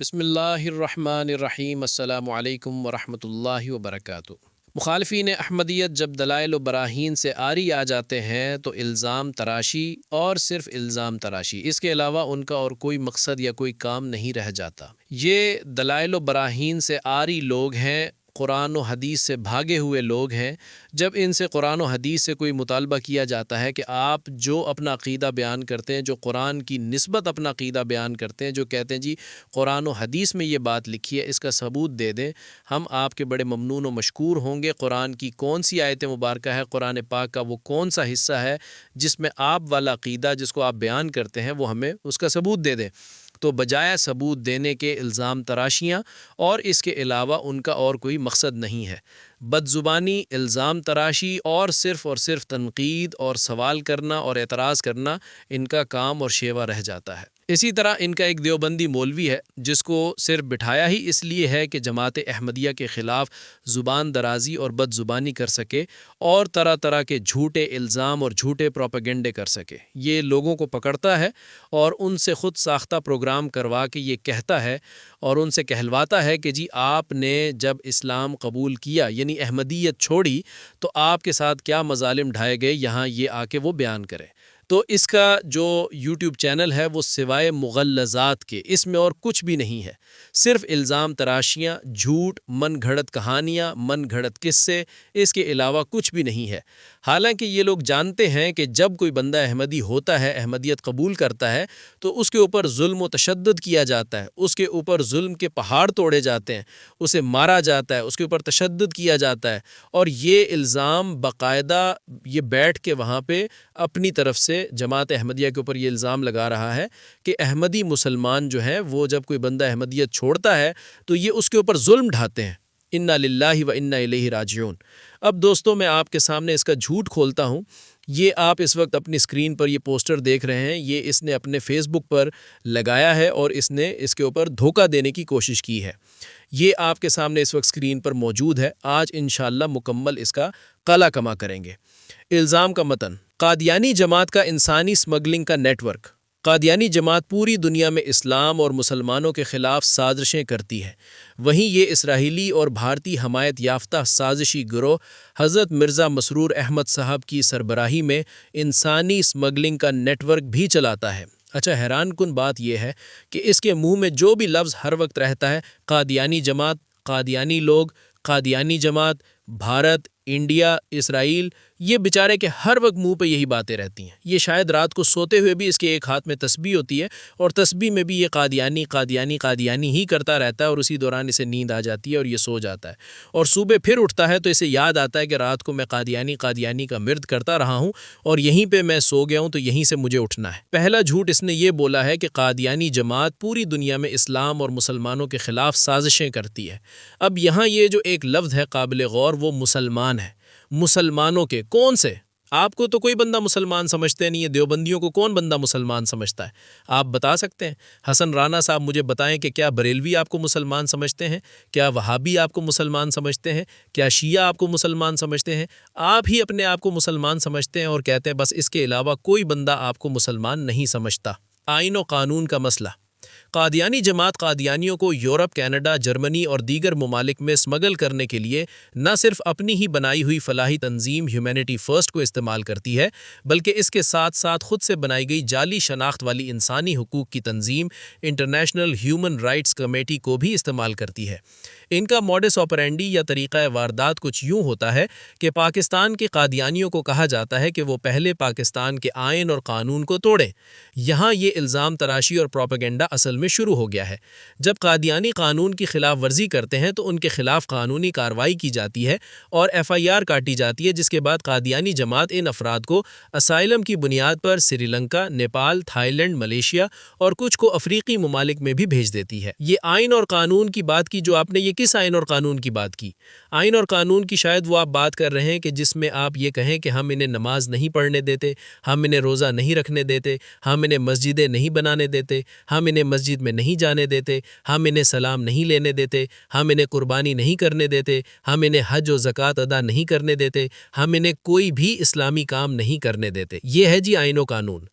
بسم اللہ الرحمن الرحیم السلام علیکم ورحمۃ اللہ وبرکاتہ۔ مخالفین احمدیت جب دلائل و براہین سے عاری آ جاتے ہیں تو الزام تراشی اور صرف الزام تراشی، اس کے علاوہ ان کا اور کوئی مقصد یا کوئی کام نہیں رہ جاتا۔ یہ دلائل و براہین سے عاری لوگ ہیں، قرآن و حدیث سے بھاگے ہوئے لوگ ہیں۔ جب ان سے قرآن و حدیث سے کوئی مطالبہ کیا جاتا ہے کہ آپ جو اپنا عقیدہ بیان کرتے ہیں، جو قرآن کی نسبت اپنا عقیدہ بیان کرتے ہیں، جو کہتے ہیں جی قرآن و حدیث میں یہ بات لکھی ہے، اس کا ثبوت دے دیں، ہم آپ کے بڑے ممنون و مشکور ہوں گے۔ قرآن کی کون سی آیت مبارکہ ہے، قرآن پاک کا وہ کون سا حصہ ہے جس میں آپ والا عقیدہ جس کو آپ بیان کرتے ہیں وہ ہمیں اس کا ثبوت دے دیں۔ تو بجائے ثبوت دینے کے الزام تراشیاں، اور اس کے علاوہ ان کا اور کوئی مقصد نہیں ہے۔ بد زبانی، الزام تراشی اور صرف تنقید اور سوال کرنا اور اعتراض کرنا ان کا کام اور شیوا رہ جاتا ہے۔ اسی طرح ان کا ایک دیوبندی مولوی ہے جس کو صرف بٹھایا ہی اس لیے ہے کہ جماعت احمدیہ کے خلاف زبان درازی اور بد زبانی کر سکے اور طرح طرح کے جھوٹے الزام اور جھوٹے پروپیگنڈے کر سکے۔ یہ لوگوں کو پکڑتا ہے اور ان سے خود ساختہ پروگرام کروا کے یہ کہتا ہے اور ان سے کہلواتا ہے کہ جی آپ نے جب اسلام قبول کیا یعنی احمدیت چھوڑی تو آپ کے ساتھ کیا مظالم ڈھائے گئے، یہاں یہ آ کے وہ بیان کرے۔ تو اس کا جو یوٹیوب چینل ہے وہ سوائے مغلظات کے اس میں اور کچھ بھی نہیں ہے، صرف الزام تراشیاں، جھوٹ، من گھڑت کہانیاں، من گھڑت قصے، اس کے علاوہ کچھ بھی نہیں ہے۔ حالانکہ یہ لوگ جانتے ہیں کہ جب کوئی بندہ احمدی ہوتا ہے، احمدیت قبول کرتا ہے تو اس کے اوپر ظلم و تشدد کیا جاتا ہے، اس کے اوپر ظلم کے پہاڑ توڑے جاتے ہیں، اسے مارا جاتا ہے، اس کے اوپر تشدد کیا جاتا ہے، اور یہ الزام باقاعدہ یہ بیٹھ کے وہاں پہ اپنی طرف سے جماعت احمدیہ کے اوپر یہ الزام لگا رہا ہے کہ احمدی مسلمان جو ہیں وہ جب کوئی بندہ احمدیت چھوڑتا ہے تو یہ اس کے اوپر ظلم ڈھاتے ہیں۔ انا للہ و انا الیہ راجعون۔ اب دوستوں میں آپ کے سامنے اس کا جھوٹ کھولتا ہوں۔ یہ آپ اس وقت اپنی اسکرین پر یہ پوسٹر دیکھ رہے ہیں، یہ اس نے اپنے فیس بک پر لگایا ہے اور اس نے اس کے اوپر دھوکہ دینے کی کوشش کی ہے۔ یہ آپ کے سامنے اس وقت اسکرین پر موجود ہے۔ آج انشاءاللہ مکمل اس کا قلع کما کریں گے۔ الزام کا متن: قادیانی جماعت کا انسانی اسمگلنگ کا نیٹ ورک۔ قادیانی جماعت پوری دنیا میں اسلام اور مسلمانوں کے خلاف سازشیں کرتی ہے۔ وہیں یہ اسرائیلی اور بھارتی حمایت یافتہ سازشی گروہ حضرت مرزا مسرور احمد صاحب کی سربراہی میں انسانی اسمگلنگ کا نیٹ ورک بھی چلاتا ہے۔ اچھا، حیران کن بات یہ ہے کہ اس کے منہ میں جو بھی لفظ ہر وقت رہتا ہے، قادیانی جماعت، قادیانی لوگ، قادیانی جماعت، بھارت، انڈیا، اسرائیل، یہ بیچارے کے ہر وقت منہ پہ یہی باتیں رہتی ہیں۔ یہ شاید رات کو سوتے ہوئے بھی اس کے ایک ہاتھ میں تسبیح ہوتی ہے اور تسبیح میں بھی یہ قادیانی قادیانی قادیانی ہی کرتا رہتا ہے، اور اسی دوران اسے نیند آ جاتی ہے اور یہ سو جاتا ہے، اور صبح پھر اٹھتا ہے تو اسے یاد آتا ہے کہ رات کو میں قادیانی قادیانی کا مرد کرتا رہا ہوں اور یہیں پہ میں سو گیا ہوں تو یہیں سے مجھے اٹھنا ہے۔ پہلا جھوٹ اس نے یہ بولا ہے کہ قادیانی جماعت پوری دنیا میں اسلام اور مسلمانوں کے خلاف سازشیں کرتی ہے۔ اب یہاں یہ جو ایک لفظ ہے قابل غور، وہ مسلمان ہے۔ مسلمانوں کے کون سے؟ آپ کو تو کوئی بندہ مسلمان سمجھتے نہیں ہے، دیوبندیوں کو کون بندہ مسلمان سمجھتا ہے؟ آپ بتا سکتے ہیں؟ حسن رانا صاحب مجھے بتائیں کہ کیا بریلوی آپ کو مسلمان سمجھتے ہیں؟ کیا وہابی آپ کو مسلمان سمجھتے ہیں؟ کیا شیعہ آپ کو مسلمان سمجھتے ہیں؟ آپ ہی اپنے آپ کو مسلمان سمجھتے ہیں اور کہتے ہیں بس اس کے علاوہ کوئی بندہ آپ کو مسلمان نہیں سمجھتا۔ آئین و قانون کا مسئلہ: قادیانی جماعت قادیانیوں کو یورپ، کینیڈا، جرمنی اور دیگر ممالک میں اسمگل کرنے کے لیے نہ صرف اپنی ہی بنائی ہوئی فلاحی تنظیم ہیومینٹی فرسٹ کو استعمال کرتی ہے، بلکہ اس کے ساتھ ساتھ خود سے بنائی گئی جعلی شناخت والی انسانی حقوق کی تنظیم انٹرنیشنل ہیومن رائٹس کمیٹی کو بھی استعمال کرتی ہے۔ ان کا موڈس آپرینڈی یا طریقہ واردات کچھ یوں ہوتا ہے کہ پاکستان کے قادیانیوں کو کہا جاتا ہے کہ وہ پہلے پاکستان کے آئین اور قانون کو توڑیں۔ یہاں یہ الزام تراشی اور پروپیگنڈا اصل میں شروع ہو گیا ہے۔ جب قادیانی قانون کی خلاف ورزی کرتے ہیں تو ان کے خلاف قانونی کارروائی کی جاتی ہے اور FIR کاٹی جاتی ہے، جس کے بعد قادیانی جماعت ان افراد کو اسائلم کی بنیاد پر Sri Lanka, Nepal, Thailand, Malaysia اور کچھ کو افریقی ممالک میں بھی بھیج دیتی ہے۔ یہ آئین اور قانون کی بات کی جو آپ نے، یہ کس آئین اور قانون کی بات کی؟ آئین اور قانون کی شاید وہ آپ بات کر رہے ہیں کہ جس میں آپ یہ کہیں کہ ہم انہیں نماز نہیں پڑھنے دیتے، ہم انہیں روزہ نہیں رکھنے دیتے، ہم انہیں مسجدیں نہیں بنانے دیتے، ہم انہیں مسجد میں نہیں جانے دیتے، ہم انہیں سلام نہیں لینے دیتے، ہم انہیں قربانی نہیں کرنے دیتے، ہم انہیں حج و زکوٰۃ ادا نہیں کرنے دیتے، ہم انہیں کوئی بھی اسلامی کام نہیں کرنے دیتے۔ یہ ہے جی آئین و قانون۔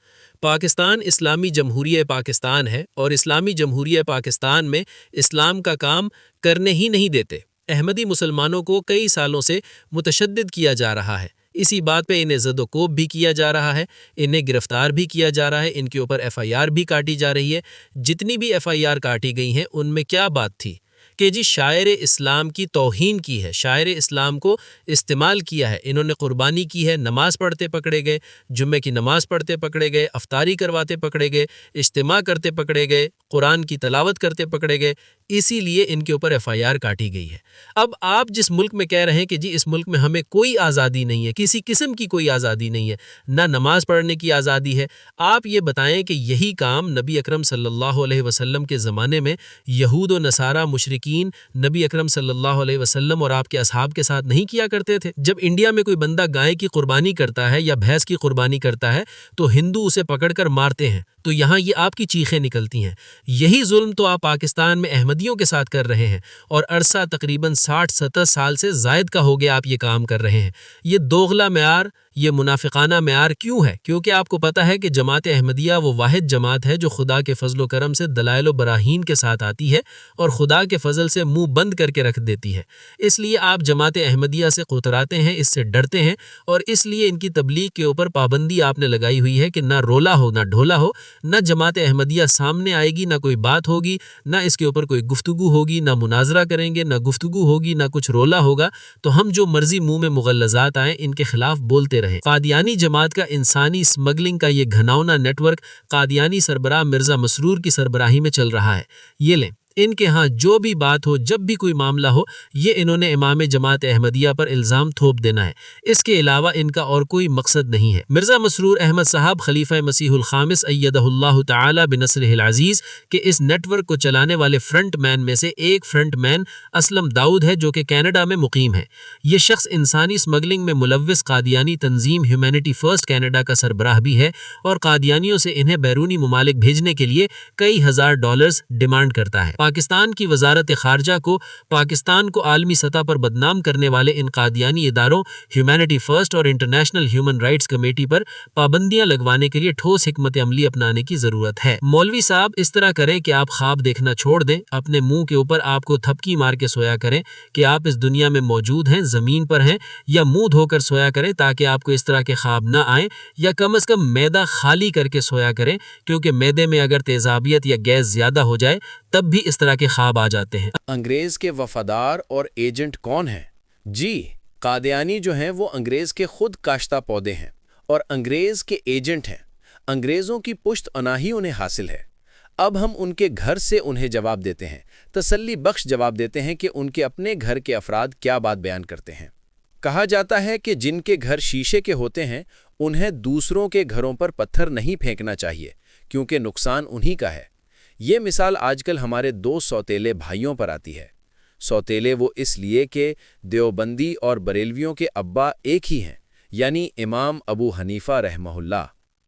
پاکستان اسلامی جمہوریہ پاکستان ہے اور اسلامی جمہوریہ پاکستان میں اسلام کا کام کرنے ہی نہیں دیتے۔ احمدی مسلمانوں کو کئی سالوں سے متشدد کیا جا رہا ہے، اسی بات پہ انہیں زد و کوب بھی کیا جا رہا ہے، انہیں گرفتار بھی کیا جا رہا ہے، ان کے اوپر FIR بھی کاٹی جا رہی ہے۔ جتنی بھی FIR کاٹی گئی ہیں ان میں کیا بات تھی کہ جی شاعر اسلام کی توہین کی ہے، شاعر اسلام کو استعمال کیا ہے، انہوں نے قربانی کی ہے، نماز پڑھتے پکڑے گئے، جمعے کی نماز پڑھتے پکڑے گئے، افطاری کرواتے پکڑے گئے، اجتماع کرتے پکڑے گئے، قرآن کی تلاوت کرتے پکڑے گئے، اسی لیے ان کے اوپر FIR کاٹی گئی ہے۔ اب آپ جس ملک میں کہہ رہے ہیں کہ جی اس ملک میں ہمیں کوئی آزادی نہیں ہے، کسی قسم کی کوئی آزادی نہیں ہے، نہ نماز پڑھنے کی آزادی ہے، آپ یہ بتائیں کہ یہی کام نبی اکرم صلی اللہ علیہ وسلم کے زمانے میں یہود و نصارہ مشرکین نبی اکرم صلی اللہ علیہ وسلم اور آپ کے اصحاب کے ساتھ نہیں کیا کرتے تھے؟ جب انڈیا میں کوئی بندہ گائے کی قربانی کرتا ہے یا بھینس کی قربانی کرتا ہے تو ہندو اسے پکڑ کر مارتے ہیں، تو یہاں یہ آپ کی چیخیں نکلتی ہیں۔ یہی ظلم تو آپ پاکستان میں احمدیوں کے ساتھ کر رہے ہیں، اور عرصہ تقریباً 60-70 سال سے زائد کا ہو گیا آپ یہ کام کر رہے ہیں۔ یہ دوغلا معیار، یہ منافقانہ معیار کیوں ہے؟ کیونکہ آپ کو پتہ ہے کہ جماعت احمدیہ وہ واحد جماعت ہے جو خدا کے فضل و کرم سے دلائل و براہین کے ساتھ آتی ہے اور خدا کے فضل سے منہ بند کر کے رکھ دیتی ہے۔ اس لیے آپ جماعت احمدیہ سے قطراتے ہیں، اس سے ڈرتے ہیں، اور اس لیے ان کی تبلیغ کے اوپر پابندی آپ نے لگائی ہوئی ہے کہ نہ رولا ہو نہ ڈھولا ہو، نہ جماعت احمدیہ سامنے آئے گی، نہ کوئی بات ہوگی، نہ اس کے اوپر کوئی گفتگو ہوگی، نہ مناظرہ کریں گے، نہ گفتگو ہوگی، نہ کچھ رولا ہوگا، تو ہم جو مرضی منہ میں مغلظات آئیں ان کے خلاف بولتے رہیں۔ قادیانی جماعت کا انسانی سمگلنگ کا یہ گھناؤنا نیٹ ورک قادیانی سربراہ مرزا مسرور کی سربراہی میں چل رہا ہے۔ یہ لیں، ان کے ہاں جو بھی بات ہو، جب بھی کوئی معاملہ ہو، یہ انہوں نے امام جماعت احمدیہ پر الزام تھوپ دینا ہے، اس کے علاوہ ان کا اور کوئی مقصد نہیں ہے۔ مرزا مسرور احمد صاحب خلیفہ مسیح الخامس ایدہ اللہ تعالی بنصرہ العزیز کے اس نیٹ ورک کو چلانے والے فرنٹ مین میں سے ایک فرنٹ مین اسلم داؤد ہے جو کہ کینیڈا میں مقیم ہے۔ یہ شخص انسانی سمگلنگ میں ملوث قادیانی تنظیم ہیومینٹی فرسٹ کینیڈا کا سربراہ بھی ہے، اور قادیانیوں سے انہیں بیرونی ممالک بھیجنے کے لیے کئی ہزار ڈالرز ڈیمانڈ کرتا ہے۔ پاکستان کی وزارت خارجہ کو پاکستان کو عالمی سطح پر بدنام کرنے والے ان قادیانی اداروں ہیومینٹی فرسٹ اور انٹرنیشنل ہیومن رائٹس کمیٹی پر پابندیاں لگوانے کے لیے ٹھوس حکمت عملی اپنانے کی ضرورت ہے۔ مولوی صاحب اس طرح کریں کہ آپ خواب دیکھنا چھوڑ دیں، اپنے منہ کے اوپر آپ کو تھپکی مار کے سویا کریں کہ آپ اس دنیا میں موجود ہیں، زمین پر ہیں، یا منہ دھو کر سویا کریں تاکہ آپ کو اس طرح کے خواب نہ آئیں، یا کم از کم معدہ خالی کر کے سویا کریں، کیونکہ معدے میں اگر تیزابیت یا گیس زیادہ ہو جائے تب بھی اس طرح کے خواب آ جاتے ہیں۔ انگریز کے وفادار اور ایجنٹ کون ہیں؟ جی، قادیانی جو ہیں وہ انگریز کے خود کاشتہ پودے ہیں اور انگریز کے ایجنٹ ہیں۔ انگریزوں کی پشت پناہی انہیں حاصل ہے۔ اب ہم ان کے گھر سے انہیں جواب دیتے ہیں، تسلی بخش جواب دیتے ہیں کہ ان کے اپنے گھر کے افراد کیا بات بیان کرتے ہیں۔ کہا جاتا ہے کہ جن کے گھر شیشے کے ہوتے ہیں انہیں دوسروں کے گھروں پر پتھر نہیں پھینکنا چاہیے، کیونکہ نقصان انہی کا ہے۔ یہ مثال آج کل ہمارے دو سوتیلے بھائیوں پر آتی ہے۔ سوتیلے وہ اس لیے کہ دیوبندی اور بریلویوں کے ابا ایک ہی ہیں، یعنی امام ابو حنیفہ رحمہ اللہ۔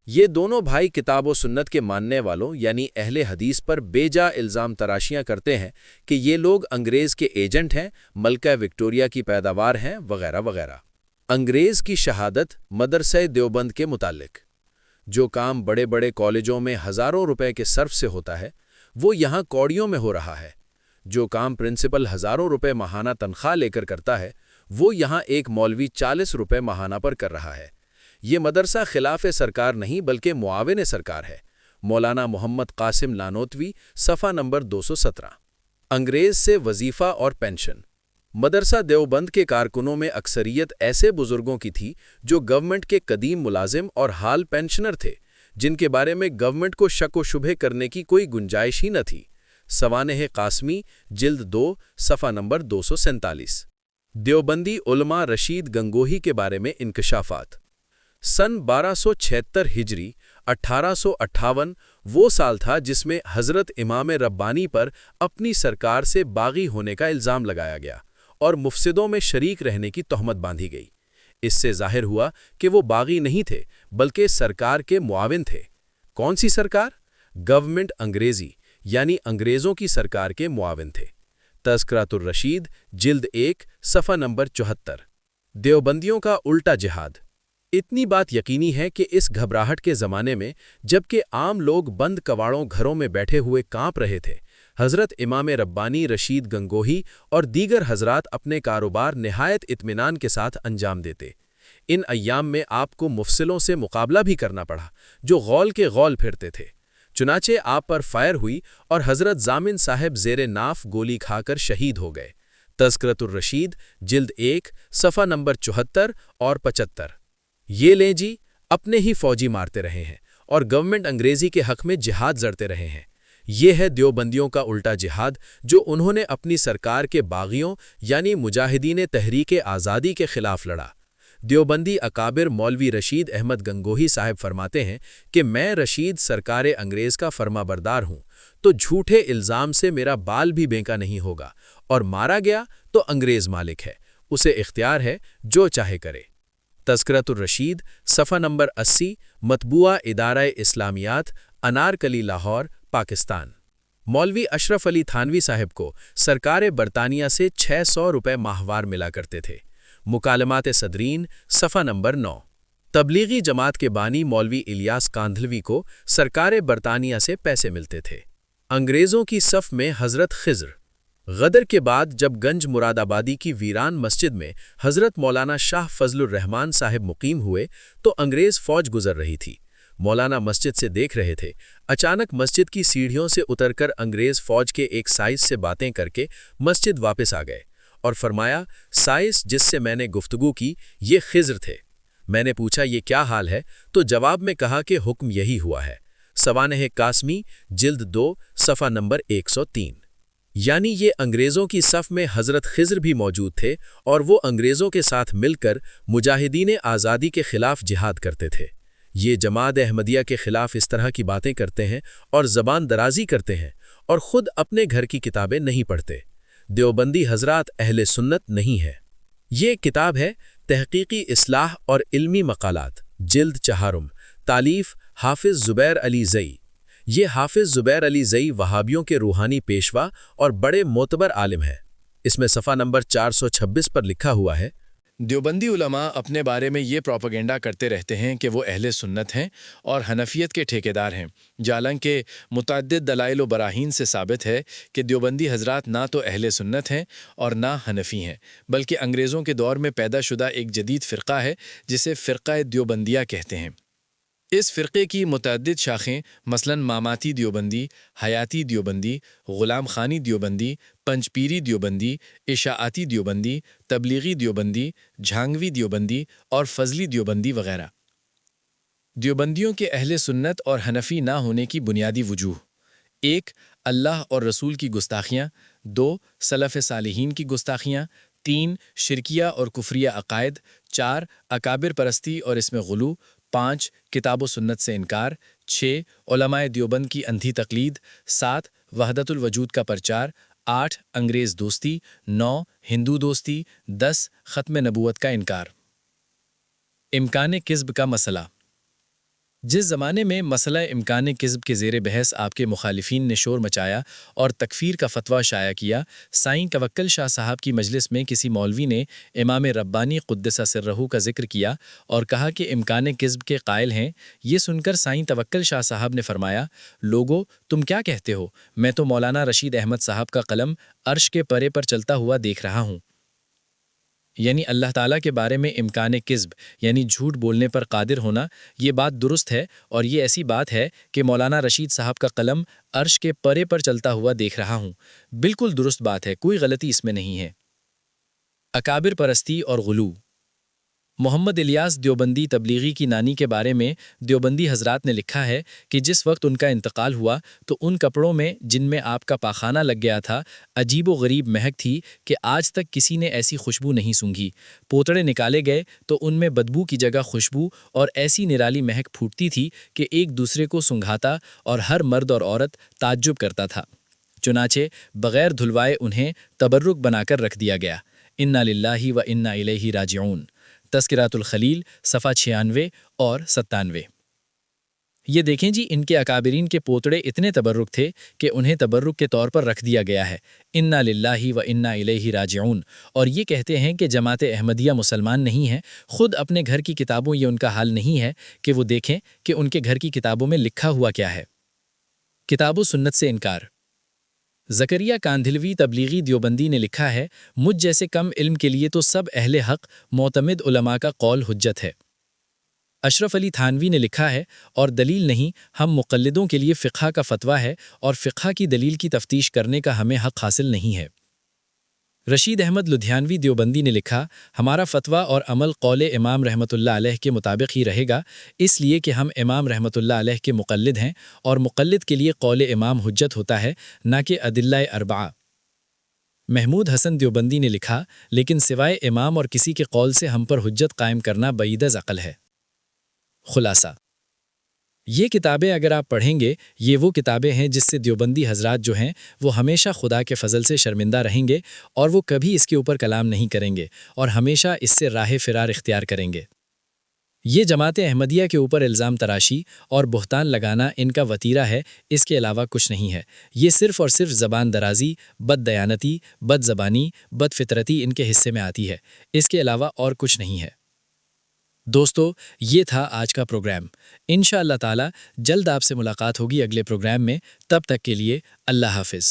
یہ دونوں بھائی کتاب و سنت کے ماننے والوں یعنی اہل حدیث پر بے جا الزام تراشیاں کرتے ہیں کہ یہ لوگ انگریز کے ایجنٹ ہیں، ملکہ وکٹوریہ کی پیداوار ہیں، وغیرہ وغیرہ۔ انگریز کی شہادت مدرسہ دیوبند کے متعلق: جو کام بڑے بڑے کالجوں میں ہزاروں روپے کے صرف سے ہوتا ہے وہ یہاں کوڑیوں میں ہو رہا ہے۔ جو کام پرنسپل ہزاروں روپے ماہانہ تنخواہ لے کر کرتا ہے وہ یہاں ایک مولوی 40 روپے ماہانہ پر کر رہا ہے۔ یہ مدرسہ خلاف سرکار نہیں بلکہ معاون سرکار ہے۔ مولانا محمد قاسم لانوتوی، صفحہ نمبر 217۔ انگریز سے وظیفہ اور پینشن: مدرسہ دیوبند کے کارکنوں میں اکثریت ایسے بزرگوں کی تھی جو گورنمنٹ کے قدیم ملازم اور حال پینشنر تھے، جن کے بارے میں گورنمنٹ کو شک و شبہ کرنے کی کوئی گنجائش ہی نہ تھی۔ سوانح قاسمی، جلد 2، صفحہ نمبر 247۔ دیوبندی علماء رشید گنگوہی کے بارے میں انکشافات: سن 1276 ہجری 1858 وہ سال تھا جس میں حضرت امام ربانی پر اپنی سرکار سے باغی ہونے کا الزام لگایا گیا اور مفسدوں میں شریک رہنے کی تہمت باندھی گئی۔ اس سے ظاہر ہوا کہ وہ باغی نہیں تھے بلکہ سرکار کے معاون تھے۔ کون سی سرکار؟ گورنمنٹ انگریزی، یعنی انگریزوں کی سرکار کے معاون تھے۔ تذکرۃ الرشید، جلد 1، صفحہ نمبر 74۔ دیوبندیوں کا الٹا جہاد: اتنی بات یقینی ہے کہ اس گھبراہٹ کے زمانے میں جبکہ عام لوگ بند کواڑوں گھروں میں بیٹھے ہوئے کانپ رہے تھے، حضرت امام ربانی رشید گنگوہی اور دیگر حضرات اپنے کاروبار نہایت اطمینان کے ساتھ انجام دیتے۔ ان ایام میں آپ کو مفصلوں سے مقابلہ بھی کرنا پڑا جو غول کے غول پھرتے تھے۔ چنانچہ آپ پر فائر ہوئی اور حضرت ضامن صاحب زیر ناف گولی کھا کر شہید ہو گئے۔ تذکرۃ الرشید جلد 1 صفحہ نمبر 74 اور 75۔ یہ لیں جی، اپنے ہی فوجی مارتے رہے ہیں اور گورنمنٹ انگریزی کے حق میں جہاد زڑتے رہے ہیں۔ یہ ہے دیوبندیوں کا الٹا جہاد جو انہوں نے اپنی سرکار کے باغیوں یعنی مجاہدین تحریک آزادی کے خلاف لڑا۔ دیوبندی اکابر مولوی رشید احمد گنگوہی صاحب فرماتے ہیں کہ میں رشید سرکار انگریز کا فرما بردار ہوں تو جھوٹے الزام سے میرا بال بھی بینکا نہیں ہوگا، اور مارا گیا تو انگریز مالک ہے، اسے اختیار ہے جو چاہے کرے۔ تذکرۃ الرشید صفحہ نمبر 80، مطبوعہ ادارہ اسلامیات، انارکلی لاہور، پاکستان۔ مولوی اشرف علی تھانوی صاحب کو سرکار برطانیہ سے 600 روپے ماہوار ملا کرتے تھے۔ مکالمات صدرین صفحہ نمبر 9۔ تبلیغی جماعت کے بانی مولوی الیاس کاندھلوی کو سرکار برطانیہ سے پیسے ملتے تھے۔ انگریزوں کی صف میں حضرت خضر۔ غدر کے بعد جب گنج مراد آبادی کی ویران مسجد میں حضرت مولانا شاہ فضل الرحمان صاحب مقیم ہوئے تو انگریز فوج گزر رہی تھی۔ مولانا مسجد سے دیکھ رہے تھے، اچانک مسجد کی سیڑھیوں سے اتر کر انگریز فوج کے ایک سائس سے باتیں کر کے مسجد واپس آ گئے اور فرمایا، سائس جس سے میں نے گفتگو کی یہ خضر تھے۔ میں نے پوچھا یہ کیا حال ہے تو جواب میں کہا کہ حکم یہی ہوا ہے۔ سوانح قاسمی جلد 2 صفحہ نمبر 103۔ یعنی یہ انگریزوں کی صف میں حضرت خضر بھی موجود تھے اور وہ انگریزوں کے ساتھ مل کر مجاہدین آزادی کے خلاف جہاد کرتے تھے۔ یہ جماعت احمدیہ کے خلاف اس طرح کی باتیں کرتے ہیں اور زبان درازی کرتے ہیں اور خود اپنے گھر کی کتابیں نہیں پڑھتے۔ دیوبندی حضرات اہل سنت نہیں ہے۔ یہ کتاب ہے تحقیقی اصلاح اور علمی مقالات جلد 4، تالیف حافظ زبیر علی زئی۔ یہ حافظ زبیر علی زئی وہابیوں کے روحانی پیشوا اور بڑے معتبر عالم ہیں۔ اس میں صفحہ نمبر 426 پر لکھا ہوا ہے، دیوبندی علماء اپنے بارے میں یہ پروپیگنڈا کرتے رہتے ہیں کہ وہ اہل سنت ہیں اور حنفیت کے ٹھیکیدار ہیں، حالانکہ متعدد دلائل و براہین سے ثابت ہے کہ دیوبندی حضرات نہ تو اہل سنت ہیں اور نہ حنفی ہیں، بلکہ انگریزوں کے دور میں پیدا شدہ ایک جدید فرقہ ہے جسے فرقہ دیوبندیہ کہتے ہیں۔ اس فرقے کی متعدد شاخیں مثلاً ماماتی دیوبندی، حیاتی دیوبندی، غلام خانی دیوبندی، پنجپیری دیوبندی، اشاعتی دیوبندی، تبلیغی دیوبندی، جھانگوی دیوبندی اور فضلی دیوبندی وغیرہ۔ دیوبندیوں کے اہل سنت اور حنفی نہ ہونے کی بنیادی وجوہ: 1 اللہ اور رسول کی گستاخیاں، 2 سلف صالحین کی گستاخیاں، 3 شرکیہ اور کفریہ عقائد، 4 اکابر پرستی اور اس میں غلو، 5 کتاب و سنت سے انکار، 6 علماء دیوبند کی اندھی تقلید، 7 وحدت الوجود کا پرچار، 8 انگریز دوستی، 9 ہندو دوستی، 10 ختم نبوت کا انکار۔ امکان کذب کا مسئلہ: جس زمانے میں مسئلہ امکان کذب کے زیر بحث آپ کے مخالفین نے شور مچایا اور تکفیر کا فتویٰ شائع کیا، سائیں توکل شاہ صاحب کی مجلس میں کسی مولوی نے امام ربانی قدس سرہ کا ذکر کیا اور کہا کہ امکان کذب کے قائل ہیں۔ یہ سن کر سائیں توکل شاہ صاحب نے فرمایا، لوگو تم کیا کہتے ہو؟ میں تو مولانا رشید احمد صاحب کا قلم عرش کے پرے پر چلتا ہوا دیکھ رہا ہوں۔ یعنی اللہ تعالیٰ کے بارے میں امکان کذب یعنی جھوٹ بولنے پر قادر ہونا، یہ بات درست ہے، اور یہ ایسی بات ہے کہ مولانا رشید صاحب کا قلم عرش کے پرے پر چلتا ہوا دیکھ رہا ہوں۔ بالکل درست بات ہے، کوئی غلطی اس میں نہیں ہے۔ اکابر پرستی اور غلو: محمد الیاس دیوبندی تبلیغی کی نانی کے بارے میں دیوبندی حضرات نے لکھا ہے کہ جس وقت ان کا انتقال ہوا تو ان کپڑوں میں جن میں آپ کا پاخانہ لگ گیا تھا عجیب و غریب مہک تھی کہ آج تک کسی نے ایسی خوشبو نہیں سونگھی۔ پوتڑے نکالے گئے تو ان میں بدبو کی جگہ خوشبو اور ایسی نرالی مہک پھوٹتی تھی کہ ایک دوسرے کو سنگھاتا اور ہر مرد اور عورت تعجب کرتا تھا۔ چنانچہ بغیر دھلوائے انہیں تبرک بنا کر رکھ دیا گیا۔ انا للہ و انا الیہ راجعون۔ تذکرات الخلیل صفحہ 96 اور 97۔ یہ دیکھیں جی، ان کے اکابرین کے پوتڑے اتنے تبرک تھے کہ انہیں تبرک کے طور پر رکھ دیا گیا ہے، انا للہ و انا الیہ راجعون، اور یہ کہتے ہیں کہ جماعت احمدیہ مسلمان نہیں ہے، خود اپنے گھر کی کتابوں یہ ان کا حال نہیں ہے کہ وہ دیکھیں کہ ان کے گھر کی کتابوں میں لکھا ہوا کیا ہے۔ کتاب و سنت سے انکار۔ زکریا کاندھلوی تبلیغی دیوبندی نے لکھا ہے، مجھ جیسے کم علم کے لیے تو سب اہل حق معتمد علماء کا قول حجت ہے۔ اشرف علی تھانوی نے لکھا ہے، اور دلیل نہیں، ہم مقلدوں کے لیے فقہ کا فتویٰ ہے اور فقہ کی دلیل کی تفتیش کرنے کا ہمیں حق حاصل نہیں ہے۔ رشید احمد لدھیانوی دیوبندی نے لکھا، ہمارا فتویٰ اور عمل قول امام رحمۃ اللہ علیہ کے مطابق ہی رہے گا، اس لیے کہ ہم امام رحمۃ اللہ علیہ کے مقلد ہیں، اور مقلد کے لیے قول امام حجت ہوتا ہے، نہ کہ ادلہ اربعہ۔ محمود حسن دیوبندی نے لکھا، لیکن سوائے امام اور کسی کے قول سے ہم پر حجت قائم کرنا بعید از عقل ہے۔ خلاصہ، یہ کتابیں اگر آپ پڑھیں گے، یہ وہ کتابیں ہیں جس سے دیوبندی حضرات جو ہیں وہ ہمیشہ خدا کے فضل سے شرمندہ رہیں گے، اور وہ کبھی اس کے اوپر کلام نہیں کریں گے، اور ہمیشہ اس سے راہ فرار اختیار کریں گے۔ یہ جماعت احمدیہ کے اوپر الزام تراشی اور بہتان لگانا ان کا وتیرہ ہے، اس کے علاوہ کچھ نہیں ہے۔ یہ صرف اور صرف زبان درازی، بد دیانتی، بد زبانی، بد فطرتی ان کے حصے میں آتی ہے، اس کے علاوہ اور کچھ نہیں ہے۔ دوستو، یہ تھا آج کا پروگرام۔ انشاءاللہ تعالی جلد آپ سے ملاقات ہوگی اگلے پروگرام میں، تب تک کے لیے اللہ حافظ۔